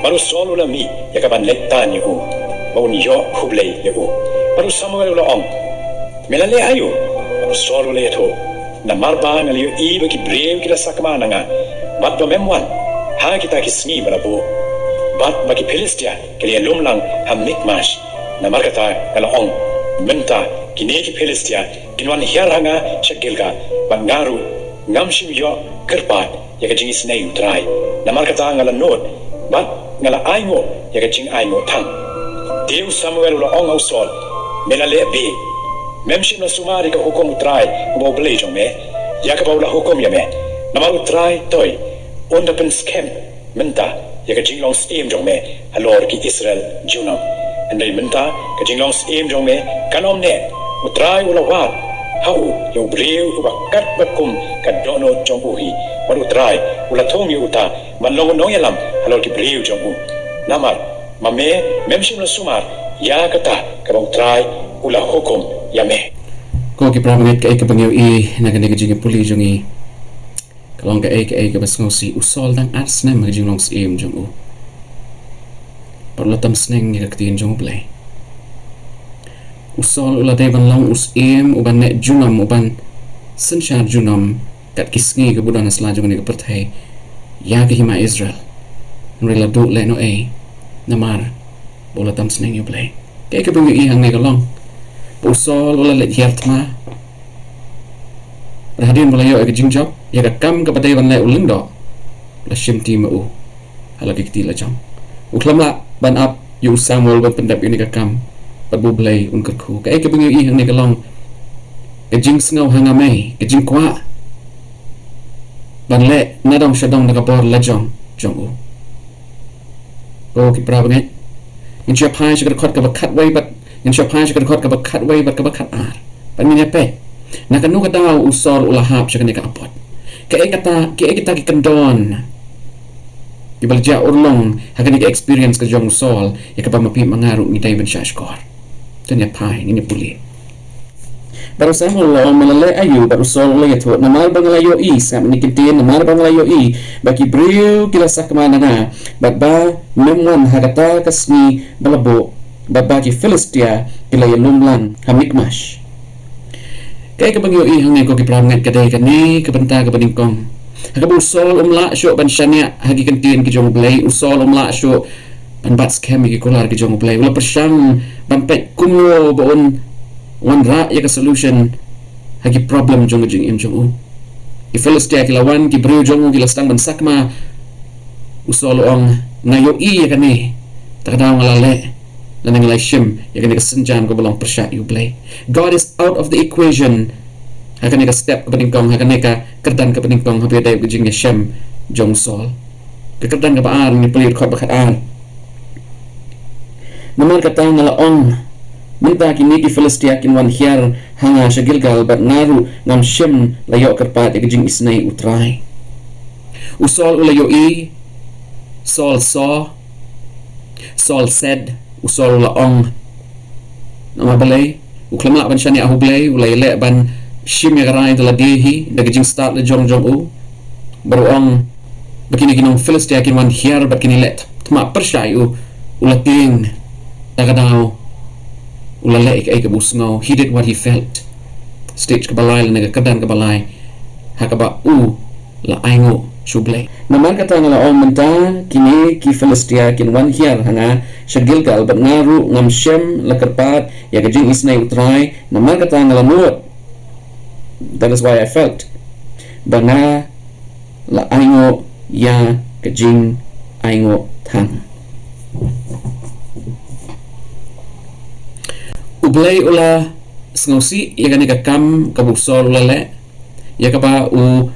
baru sol ula mi yakaban lektan yu baun yo hublei yu baru Samuel ula ong melale ayo baru sol ula yato na marba ngaliyo i bagi brew kila sakma nga bat do memwan ha kita kisni balabo bat bagi Philistia kaliya lumlang ha mikmash na markata ngala ong menta kini ki Philistia kinwan hiar hanga sa Gilgal bangaru ngamshim yo kerpat yaga jing isnay utray na markata ngala nod bat ngala aingo yaga jing aingo tang Deu Samuel ula ong ausol melale be memshim na sumari ka hukom utray ubaw balay jong me yaga ba ula hukom yame na maru utray toy onda pen skem menta ya ka jinglong steam jong me halor ki Israel junam andai menta ka jinglong steam jong me kanom ne utrai ulawat hau yo breu ubakat bakum ka dono jong uhi waru trai ula thong yu uta manlong no yalam halor ki breu jong u namar mame memshim la sumar ya kata ka bong trai ula hukum ya me ko ki pramanget ka bangyo I nagane ka Jingiaphylliew jong I kalong ka bas ngosi usol dang ars na mag jinglong steam jong u parlatam sneng ni kaktin jong play usol ula devan long us em uban ne junam uban sanchar junam kat kisngi ke budan asla jong ni ke perthai ya ke hima Israel nrela do le no e namar bola tam sneng you play ke bangyo I hang ne kalong usol ula le hiertma Rahadin bola yo ke jingjap ya ka kam ka patay van le uling do la shim ti ma u hala ke ti la jam uklam la ban up yu Samuel ban pendap ini ka kam pat bu blay un ka khu ka bangyo I hang ne kalong ke jing sngaw hanga mai ke jing kwa ban le na dong shadong na ka bor la jong jong u ko ki pra bangai in chia phai shi ka khot ka ba khat wai bat in chia phai shi ka khot ka ba khat wai bat ka ba khat ar ban mi ne pe na kanu ka daw usol ulahap shi ka ne ka apot ke kita ki kandon ki balja urlong hakan ki experience ka jong usol ya ka ba mapi mangaru ni tay ban shashkor tanya pai ni puli baru saya mulai melalui ayu baru usol le to na mal banglayo I sam ni kitin na mal banglayo I baki briu kila sak mana na ba memwan hagata kasni balabo babaki Philistia kila yalumlan hamikmash kaya ka bangyo I hangay ko kiprangat kaday kani kabanta ka paningkong hagabu usol umla syo ban shania hagi kantin ki jong blay usol umla syo ban bats kemi ki kolar ki jong blay wala persyang ban pet kumno baon wan ra ya ka solution hagi problem jong jing im jong u I Philistia kila wan ki briu jong u kila stang ban sakma usol ong ngayo I ya kani takadaw ngalale na nangalay shim ya kani ka sanjan ko balong persya you play God is out of the equation hakani ka step ka paningkong hakani ka kerdan ka paningkong habi dayo ka jing ya shem jong sol ka kerdan ka paan ni pelir khot bakat ar naman ka tang nalaong minta kini ki Philistia kinwan hiar hanga sa Gilgal bat naru ngam shem layo karpat ya ka jing isnay utray usol ulayo I Saul said usol la ong nama balay uklam la ban shani ahu balay ulay le ban shim ya garay dala dehi daga jing start le jong u baru ong bakini kinong Philistia kinwan hiar bat kini let tma persyayu ulating daga daw ulale ik busngaw he did what he felt stage ka balay la naga kadan ka balay hakaba u la aingo shublay naman kata nga laong menta kini ki Philistia kinwan hiar hanga sa Gilgal bat ngaru ngam shem lakarpat ya kajing isnay utray naman kata nga lanut that is why I felt bana la aingo ya kajing aingo thang ublay ula sngosi ya kani kakam kabusol ulale ya kaba u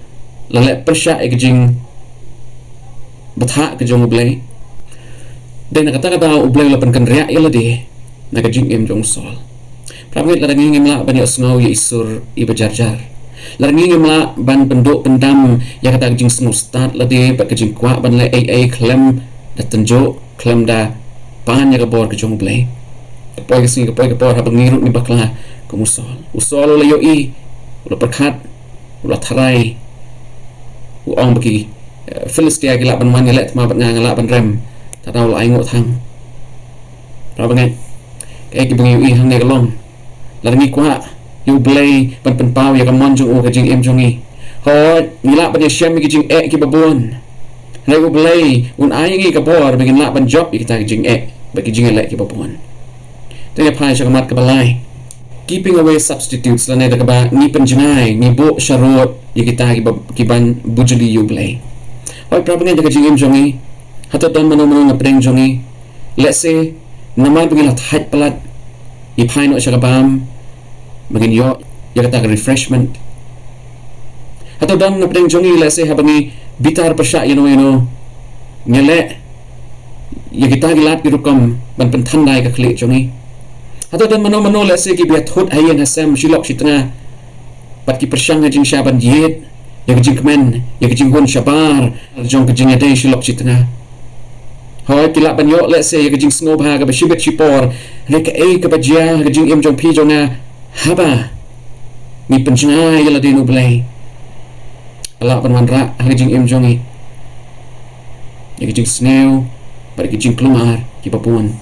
lale persya ya kajing batha ka jong ublay dan nakata ublay lapan kan riak ila di nakajing im jong sol pramit larang ngim la ban yasngaw ya isur ibajarjar larang ngim la ban penduk pendam ya kata kajing sngaw start la di bat kajing kwa ban la ai klem da tenjo klem da pan ya kabor ka jong ublay kapoy kapor habang ngirut ni bakla kumusol usol la yo I ula perkhat ula tharay uong bagi Philistia gila ban man ngelet ma bat ngala ban rem tadaw la aingo thang rabangai kay ki bangi I hang ne galong larngi kwa yu blay ban penpaw ya kamon jong o ka jing im jong I ho ngila ban ya shem ki jing ki babon nay u blay un ai ka bor bigin la ban job ki ta jing bagi jing le ki babon tanya pai sa kamat ka balay keeping away substitutes la neda ka ba ni panjinay ni bo sharot ya kita ki ban bujuli yu blay hoy prabangai daga jing im jong I hato don mano na preng jong I let's say naman bigin la tight palat ipai no siya kabam magin yo ya kata refreshment hato don na preng jong I let's say habang I bitar pa siya you know ngele ya kita gilat kirukom ban pentandai ka klik jongi atau dan mano lese ki biat hut hayen hasam shilok shitna pat ki persang jing syaban yet ya jing kemen ya jing hon syabar jong jing ade shilok shitna Hoi kilap ban yok lese ya jing snob ha ka bashibet shipor reka ka bajia ka jing im jong pi jonga haba ni penjnga ya la dinu blai ala ban wanra ha jing im jongi ya jing sneu pada kijing kelumar ki papuan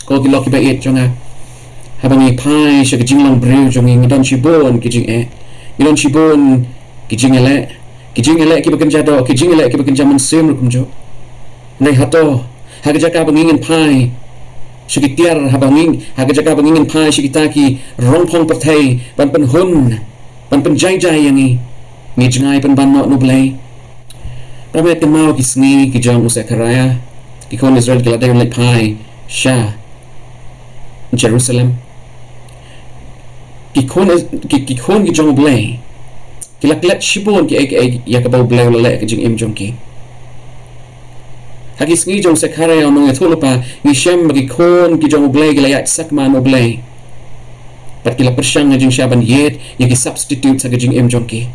ko ki lok ki bait jonga habang i pai sha kijing long breu jongi ngidon chibon kijing ngidon chibon kijing ele ki bakan jado kijing ele ki bakan jaman sem rukum jo nei hato haga jaka bangingin pai sha ki tiar habanging haga jaka bangingin pai sha kita ki rongpong pathai ban pen hun ban pen jai yangi ni jangai pen ban no blai ramet mau ki sngi ki jong usakaraya ki kon Israel ki ladai lek pai sha Jerusalem ki kon ki jong blai ki laklet shibon ki ek yakabau blai lek ki jing im jong ki hagi sngi jong sakaraya nong yatulupa ni shem ki kon ki jong blai ki layat sakman blai pat ki la persang jing shaban yet ki substitute sa jing im jong ki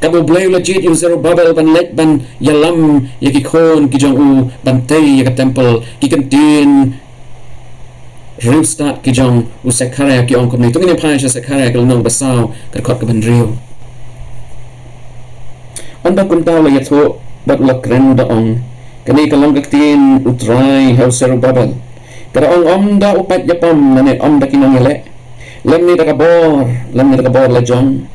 kabo blay legit yung zero bubble ban let ban yalam yaki kon ki jong u bantay yaka temple ki kantin real start ki jong u sakaraya ki ong kumni tungin yung pa siya sakaraya kal nong basaw karkot ka ban real anda kuntaw la yato bat lakren da ong kani kalong kaktin utray haw zero bubble kada ong da upat yapam nane da kinong yale lem ni da kabor la jong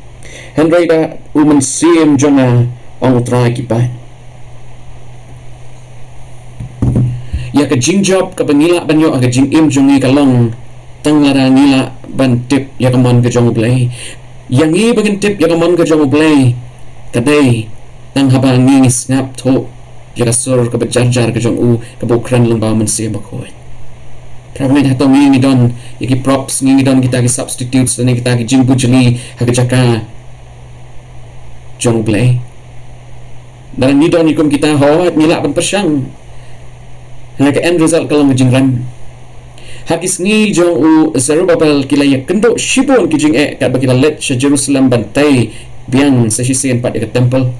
Henry da uman sim jonga ong utray kipan ya ka jingjop ka bangila banyo aga jing im jongi kalong tanglara ngila ban tip ya ka mon ka jong blay yang i bagin tip ya ka mon ka jong blay kadai tang haba ngis ngap tho ya ka sur ka bajar ka jong u ka bukran lang ba man sim bakoy Pravit hato ngi don yaki props ngi don kita ki substitutes dan kita ki jingbu jeli haga jaka jong blay dan ni don ikum kita hawat nilak ban persang haga end result kalau ngijing ram hakis ngi jong u Zerubbabel kila yak kendo shibon ki jing kat bakila let sha Jerusalem bantai biang sa sisen pat ka temple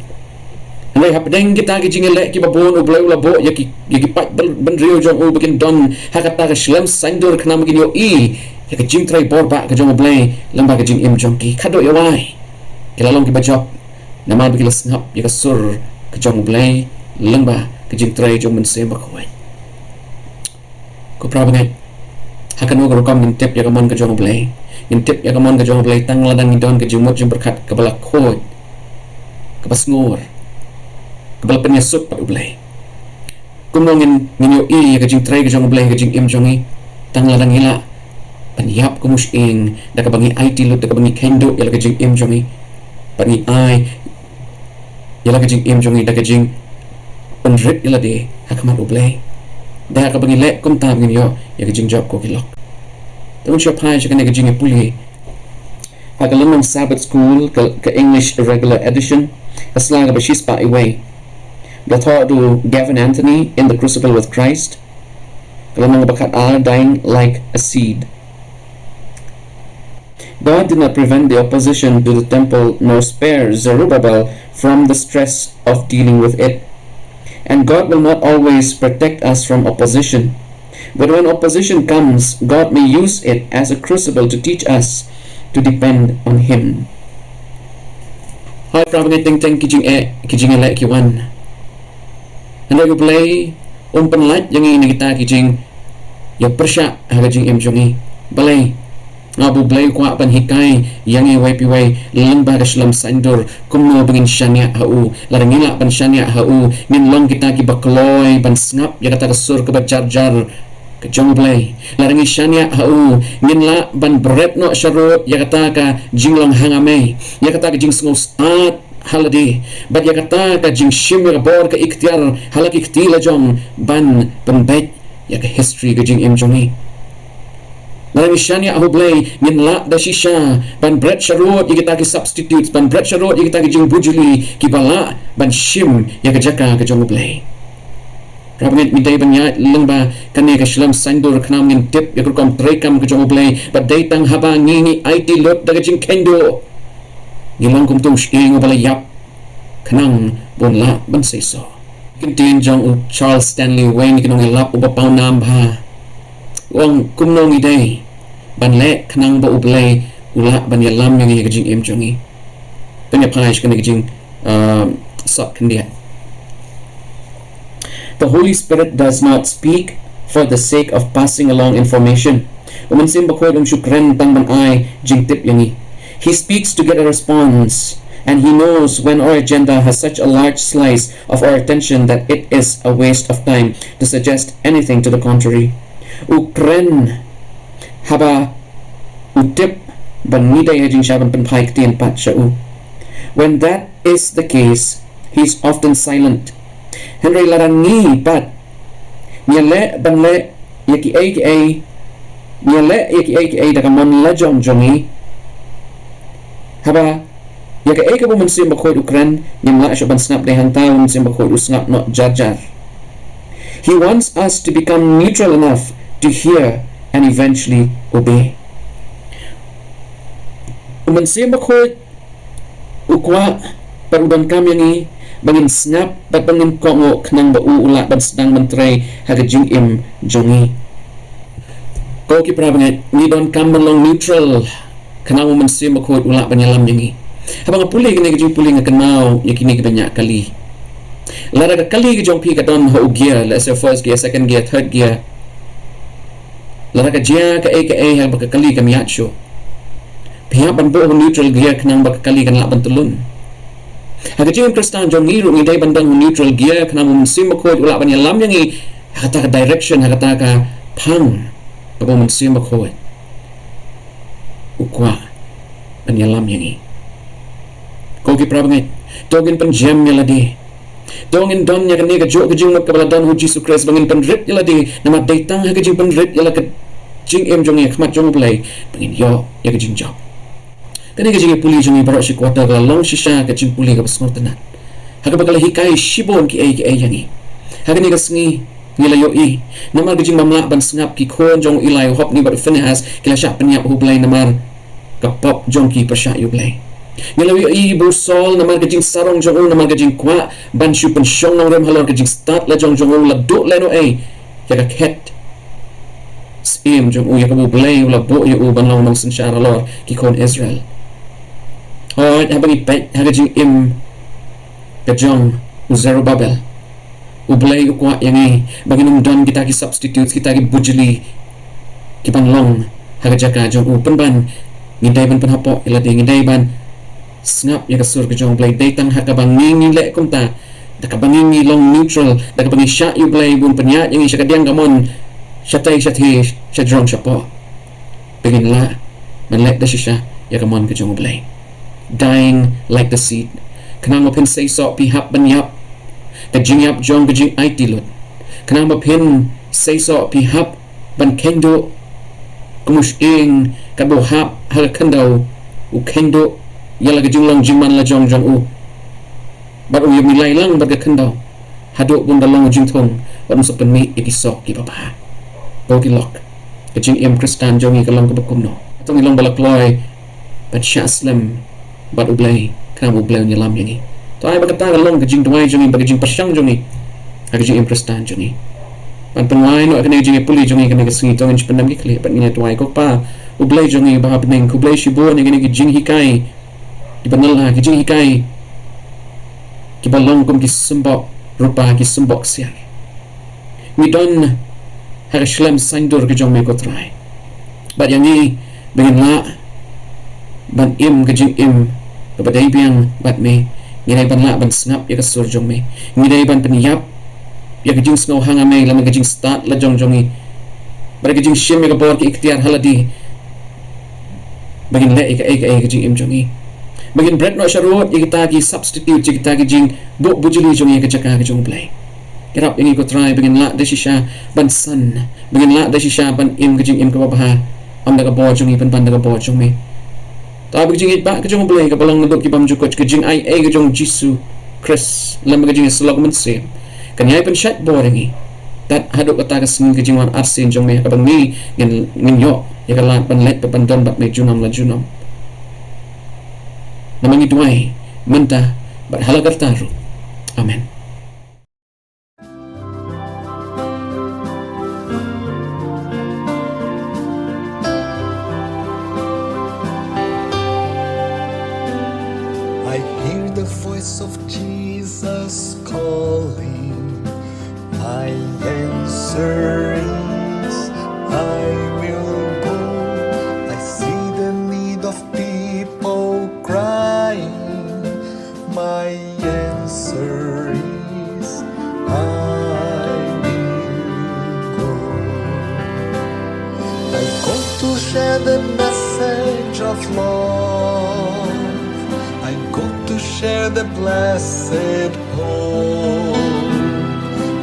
Lai hapdeng kita ki jingele ki babon u blai labo yaki pat ban rio jong u bikin don hakata ka Shyieng Symbai khnam ki yo I ya ka jing trai bor ba ka jong blai lamba ka jing im jong ki khado ya wai kila long ki bajop nama bikila snap ya ka sur ka jong blai lamba ka jing trai jong men sem ba khoi ko prabangai hakan u kam min tip ya ka mon ka jong blai in tip ya ka mon ka jong blai tang ladang don ka jingmut jing berkat ka bala khoi ka basngur kebal penyesut pat ublai kumongin ninyo I ka jing trai ka jong ublai ka jing im jongi tang ladang ila pan Ïap Kum Shyieng da ka bangi ai tilut da ka bangi kendo ya ka jing im jongi pani ai ya ka jing im jongi da ka jing penrit ila de hakaman ublai da ka bangi lek kum ta ninyo ya ka jing job ko kilok tong siya pai siya ka jing puli hakalan ng Sabbath school ka English irregular edition aslang ka bashis pa iway the thought to Gavin Anthony in the crucible with Christ kalamang bakat dying like a seed. God did not prevent the opposition to the temple nor spare Zerubbabel from the stress of dealing with it, and God will not always protect us from opposition, but when opposition comes, God may use it as a crucible to teach us to depend on Him. Hi, prabangai ting kijing elek kiwan anda ko play penlat yang ini kita kijing ya persya haga jing im jongi balai ngabu blay kwa pan hikai yang i piwai lembah ka Shyieng Symbai kumno bangin syania hau larangila pan syania hau min long kita ki bakloy pan ngap ya kata kesur ke bajar-jar ke jong blay larangi syania hau min la ban bret no syarut ya kata ka jinglong hangame ya kata ka jing ngos haladi bat ya kata ka jing shim ya bor ka ikhtiar halaki iktila jong ban penbet ya ka history ka jing im jongi Lalu syania ahu blay min la da shisha ban bread sharot ya kita ki substitutes ban bread sharot ya kita ki jing bujuli ki bala ban shim ya ka jaka ka jong blay Rabangit midday banyat lengba kani ka shlam sandur knam ngin tip yakurkom trekam ka jong blay but day tang haba ngingi IT lot daga jing kendo ngilong kum tung shing ubala yap kanang bon la ban say so kintin jong Charles Stanley Wayne kinong ilap uba pau nam ba wong kumnong iday ban le kanang ba ublay ula ban yalam yang ka jing im jongi banya paish kani ka jing sap kandiat. The Holy Spirit does not speak for the sake of passing along information. Umansim bakoy shukran tang ban ay jing tip yangi. He speaks to get a response, and he knows when our agenda has such a large slice of our attention that it is a waste of time to suggest anything to the contrary. Ukren haba utip ban niday hajing shaban panpaik tin pat siya. When that is the case, he is often silent. Henry larangi pat nyale banle yaki ay nyale yaki ay dakamon la jongi haba yaki ay ka bumansim bakoy ukran nyamla siya ban snap day hanta bumansim bakoy usnap not jar. He wants us to become neutral enough to hear and eventually obey. Bumansim bakoy ukwa paruban kami yangi bangin snap pat bangin kongo knang ba uula ban sedang mentray haga jing im jongi ko ki prabangat ni don kam long neutral kanang umansim ko ula banyalam yangi habang puli kini jing puli ngakan mau yakini banyak kali lara kali ki jong pi ka don ho gear let's say first gear second gear third gear lara ka jia ka a ha ba kali ka miacho pihak ban bo neutral gear kanang ba kali kan la ban tulun Haga jing Kristan jong ngiru ngiday bandang neutral gear kana mumsim makoy ula ban yalam yangi hagata ka direction hagata ka pang pag mumsim makoy ukwa ban yalam yangi kogi prabangit togin pan jam yaladi togin don nya kani ka jo ka jing makabala don hu Jesus Christ bangin pan rip yaladi nama daitang haga jing pan rip yalaka jing em jong yak mat jong play bangin yo yak jing job kani ka jing puli jong ibaro si kwata ka long shisha ka jing puli ka pasmor tanan haga bagala hikai shibon ki ay yangi haga ni ka sngi nilayo i namar ka jing mamla ban sngap ki kon jong ilay hop ni ba finihas kila sya panyap hublay namar ka pop jong ki pasya yublay nilayo i busol namar ka jing sarong jong namar ka jing kwa ban syu pen syong nang rem halor ka jing start la jong la do leno ay ya ka ket sim jong ya ka bublay la bo yu ban long nong sinsyara lor ki kon Israel. Alright, habang ipet, hagajing im kajong Zerubbabel ublay ukwa yangi baginong don kita ki substitutes kita ki bujili ki panglong hagajaka jong upan ban ngiday ban panhapo iladi ngiday ban snap ya kasur kajong blay daytang hakabang ngingile kumta dakabangi long neutral dakabangi sya ublay bun panyat yangi siya kadyang gamon syatay syatay siya drong siya po bigin la manlek da siya ya kamon kajong ublay dying like the seed kanang mapin say so pihap banyap kajing yap jong kajing ay tilot kanang mapin say so pihap ban kendo kumushing kabuhap haga kandaw u kendo yala kajing long jingman la jong u bat u yumilay lang bat ka kandaw hado bunda long jing thong bat musapan mi ikisok ki babaha bogi lok kajing im Kristan jong i kalong kabakum no atong ilong balakloy bat siya aslam bat ublay kanang ublay nyalam yangi to ay bagata kalong kajing tuway jongi bagajing pasyang jongi kajing imprestan jongi pan panway no akane kajing puli jongi kanang kasingi tongin pandam gikli pat ngina tuway ko pa ublay jongi baha pening ublay shibo ni kajing hikai ibanal ha kajing hikai kibalong kum kisembok rupa kisembok siar midon harishlam sandur kajong me ko try bat yangi bengin la ban im kajing im kepada ibiang bat me ngiday ban la ban snap ya kasur jong me ngiday ban penyap ya kajing snow hanga me lama kajing start la jong jongi bar kajing shim ya kabor ki ikhtiar haladi bagin le ika kajing im jongi bagin bread no sharot ya kita ki substitute ya kita kajing bo bujuli jongi kajaka kajong play kirap yangi ko try bagin la da shisha ban san bagin la da shisha ban im kajing im kababaha am da kabor jongi ban da kabor jong me Tapi kajing itba kajong boleh kapalang nunduk kibam jukot kajing ay kajong Jisu Chris lam kajing selok mensim kanyai pen shat boring tat haduk kata kasin kejingan arsin jong me abang ni ngin yo ya kalat panlet papanton bat me junam la junam namangi duai mentah bat halagar taru. Amen. I hear the voice of Jesus calling. My answer is, I will go. I see the need of people crying. My answer is, I will go. I go to share the message of love. I go to share the blessed hope.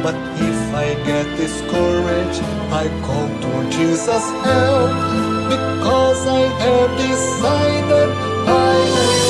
But if I get discouraged, I call to Jesus' help, because I have decided I will